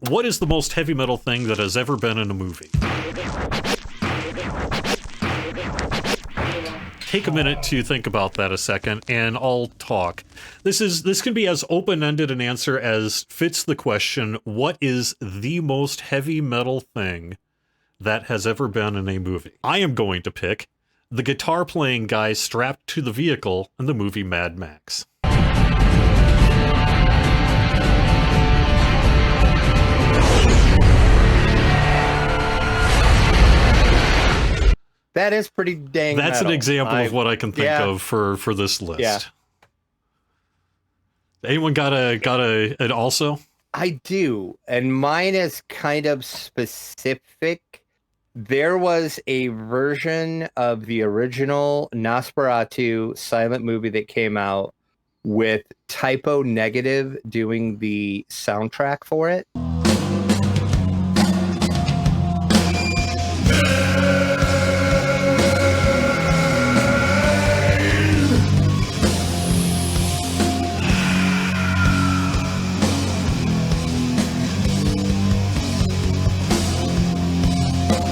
What is the most heavy metal thing that has ever been in a movie? Take a minute to think about that a second, and I'll talk. This can be as open-ended an answer as fits the question, what is the most heavy metal thing that has ever been in a movie? I am going to pick the guitar-playing guy strapped to the vehicle in the movie Mad Max. That is pretty dang That's metal. an example of what I can think of for this list. Yeah. Anyone got an also? I do, and mine is kind of specific. There was a version of the original Nosferatu silent movie that came out with Typo Negative doing the soundtrack for it.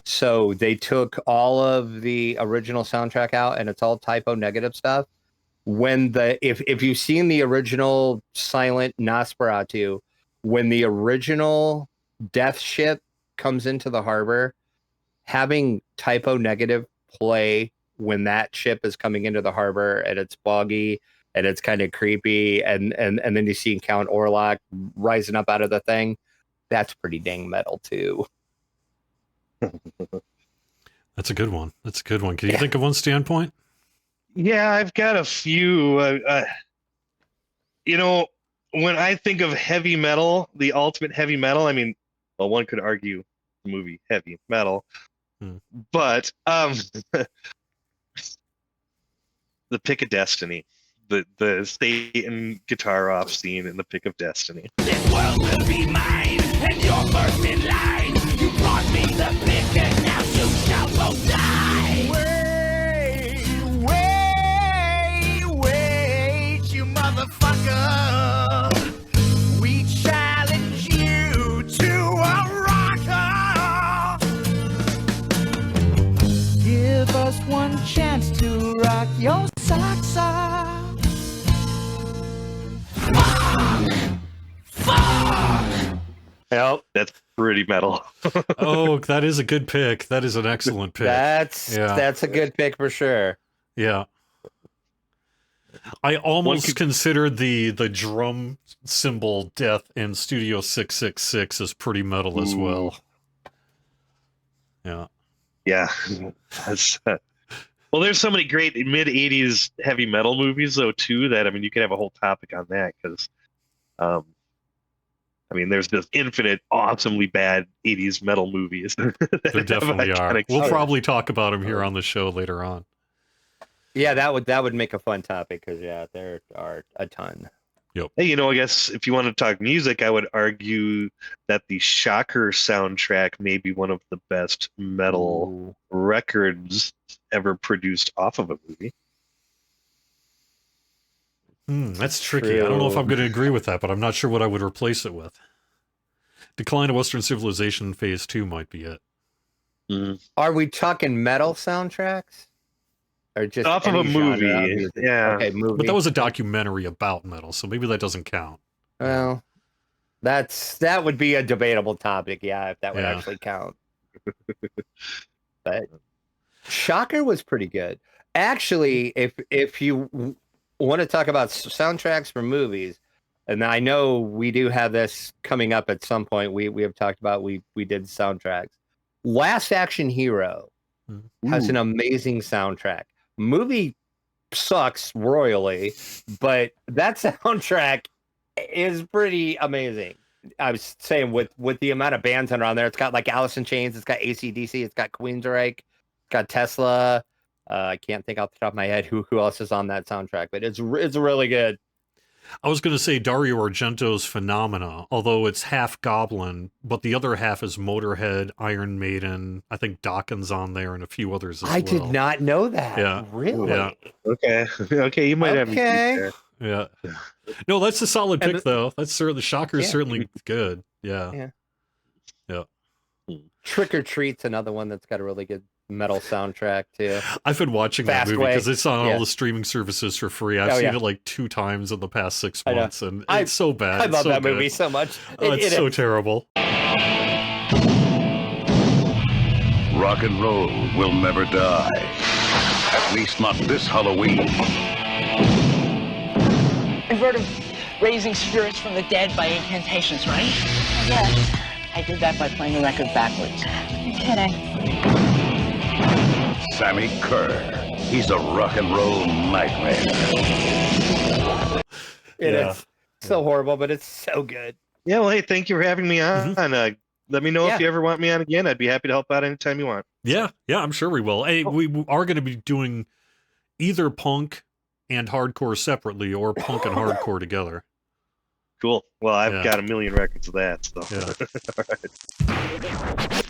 So they took all of the original soundtrack out, and it's all Typo Negative stuff. When if you've seen the original silent Nosferatu, when the original death ship comes into the harbor, having Typo Negative play when that ship is coming into the harbor and it's foggy and it's kind of creepy, and then you see Count Orlok rising up out of the thing, that's pretty dang metal too. That's a good one. Can you think of one, Standpoint? Yeah, I've got a few. When I think of heavy metal, the ultimate heavy metal, I mean, well, one could argue the movie Heavy Metal, but the Pick of Destiny, the Satan guitar off scene in the Pick of Destiny. This world will be mine, and you're first in line. You brought me the pick, and now you shall both die. Wait, you motherfucker. We challenge you to a rock-off. Give us one chance to rock your socks off. Yep. That's pretty metal. Oh, that is a good pick. That is an excellent pick. That's a good pick for sure. Yeah. I almost considered the drum cymbal death in Studio 666 as pretty metal as well. Yeah. Yeah. Well, there's so many great mid-'80s heavy metal movies, though, too, that, I mean, you could have a whole topic on that, because, I mean, there's just infinite, awesomely bad 80s metal movies. There definitely are. We'll probably talk about them here on the show later on. Yeah, that would make a fun topic, because, yeah, there are a ton. Yep. Hey, I guess if you want to talk music, I would argue that the Shocker soundtrack may be one of the best metal records ever produced off of a movie. That's tricky. I don't know if I'm going to agree with that, but I'm not sure what I would replace it with. Decline of Western Civilization Phase 2 might be it. Are we talking metal soundtracks? Or just off of a movie? Yeah. Okay, movie. But that was a documentary about metal, so maybe that doesn't count. Well, that would be a debatable topic, yeah, if that would actually count. But Shocker was pretty good. Actually, if you want to talk about soundtracks for movies, and I know we do have this coming up at some point. We have talked about we did soundtracks. Last Action Hero has an amazing soundtrack. Movie sucks royally, but that soundtrack is pretty amazing. I was saying with the amount of bands that are on there, it's got like Alice in Chains, it's got AC/DC, it's got Queensryche, it's got Tesla. I can't think off the top of my head who else is on that soundtrack, but it's really good. I was going to say Dario Argento's Phenomena, although it's half Goblin, but the other half is Motorhead, Iron Maiden, I think Dawkins on there, and a few others as well. I did not know that. Yeah. Really? Yeah. Okay, you might have me there. Yeah. No, that's a solid pick, though. That's certainly, the Shocker's certainly good. Yeah. Trick or Treat's another one that's got a really good metal soundtrack too. I've been watching that movie Fastway. because it's on Yeah. all the streaming services for free. I've Oh, seen yeah. it like 2 times in the past 6 I know. months, and it's so bad. I It's love so that good. movie so much. Oh, it's so terrible. Rock and roll will never die. At least not this Halloween. You've heard of raising spirits from the dead by incantations, right? Yes, I did that by playing the record backwards. you're kidding. Sammy Kerr. He's a rock and roll nightmare. It Yeah. is so horrible, but it's so good. Yeah, well, hey, thank you for having me on. Let me know Yeah. if you ever want me on again. I'd be happy to help out anytime you want. Yeah, I'm sure we will. Hey, we are going to be doing either punk and hardcore separately, or punk and hardcore together. Cool. Well, I've Yeah. got a million records of that. So. Yeah. All right.